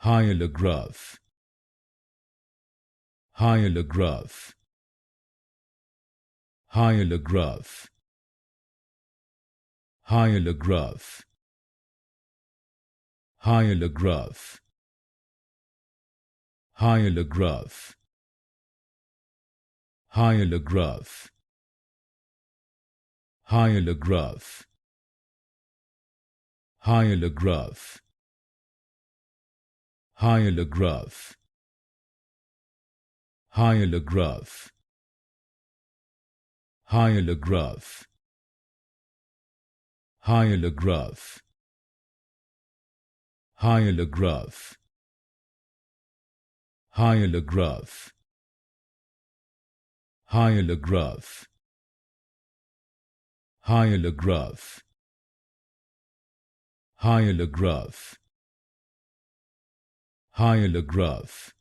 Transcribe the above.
Hyalograph. Hyalograph. Hyalograph. Hyalograph. Hyalograph. Hyalograph. Hyalograph. Hyalograph. Hyalograph. Hyalograph. Hyalograph. Hyalograph. Hyalograph. Hyalograph. Hyalograph. Hyalograph. Hyalograph. Hyalograph. Hyalograph.